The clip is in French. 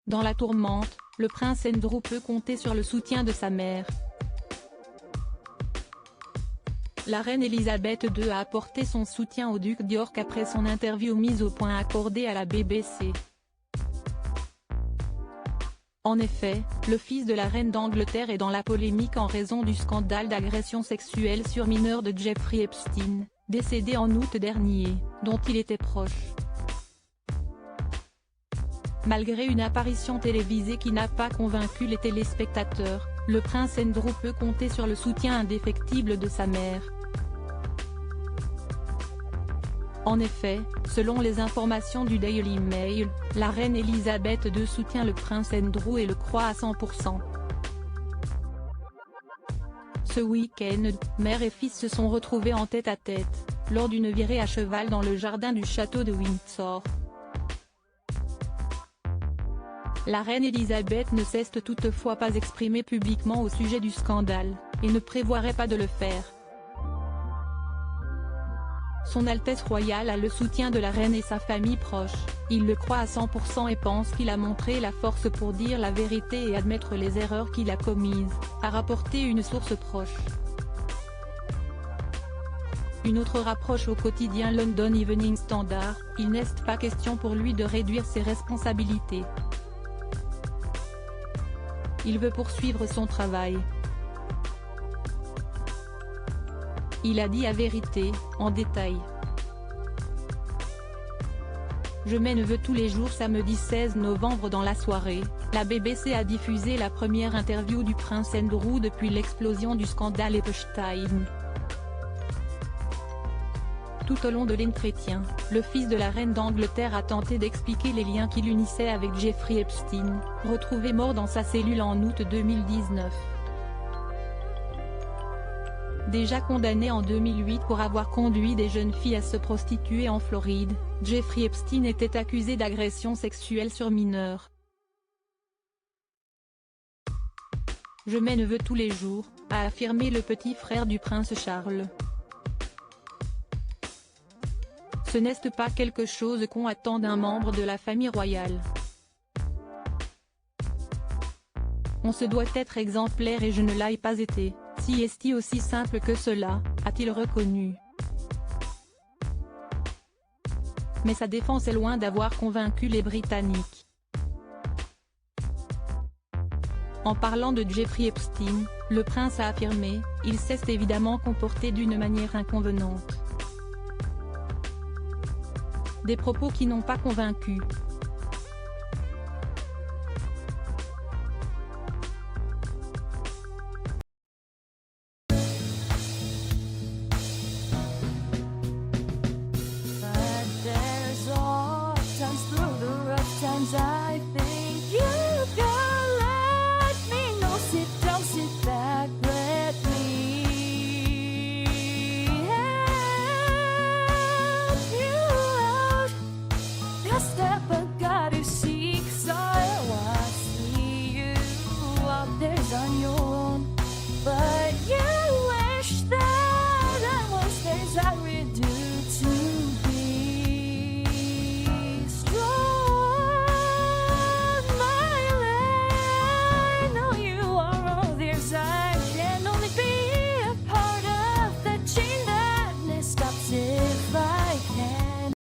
Dans la tourmente, le prince Andrew peut compter sur le soutien de sa mère. La reine Elisabeth II a apporté son soutien au duc d'York après son interview mise au point accordée à la BBC. En effet, le fils de la reine d'Angleterre est dans la polémique en raison du scandale d'agression sexuelle sur mineur de Jeffrey Epstein, décédé en août dernier, dont il était proche. Malgré une apparition télévisée qui n'a pas convaincu les téléspectateurs, le prince Andrew peut compter sur le soutien indéfectible de sa mère. En effet, selon les informations du Daily Mail, la reine Elisabeth II soutient le prince Andrew et le croit à 100%. Ce week-end, mère et fils se sont retrouvés en tête-à-tête, lors d'une virée à cheval dans le jardin du château de Windsor. La reine Elisabeth ne s'est toutefois pas exprimée publiquement au sujet du scandale, et ne prévoirait pas de le faire. Son Altesse royale a le soutien de la reine et sa famille proche, il le croit à 100% et pense qu'il a montré la force pour dire la vérité et admettre les erreurs qu'il a commises, a rapporté une source proche. Une autre rapproche au quotidien London Evening Standard, il n'est pas question pour lui de réduire ses responsabilités. Il veut poursuivre son travail. Il a dit la vérité, en détail. Je mets neveu tous les jours. Samedi 16 novembre dans la soirée, la BBC a diffusé la première interview du prince Andrew depuis l'explosion du scandale Epstein. Tout au long de l'entretien, le fils de la reine d'Angleterre a tenté d'expliquer les liens qui l'unissaient avec Jeffrey Epstein, retrouvé mort dans sa cellule en août 2019. Déjà condamné en 2008 pour avoir conduit des jeunes filles à se prostituer en Floride, Jeffrey Epstein était accusé d'agression sexuelle sur mineurs. Je mets neveu tous les jours, a affirmé le petit frère du prince Charles. Ce n'est pas quelque chose qu'on attend d'un membre de la famille royale. On se doit être exemplaire et je ne l'ai pas été, si est-il aussi simple que cela, a-t-il reconnu. Mais sa défense est loin d'avoir convaincu les Britanniques. En parlant de Jeffrey Epstein, le prince a affirmé « Il s'est évidemment comporté d'une manière inconvenante ». Des propos qui n'ont pas convaincu.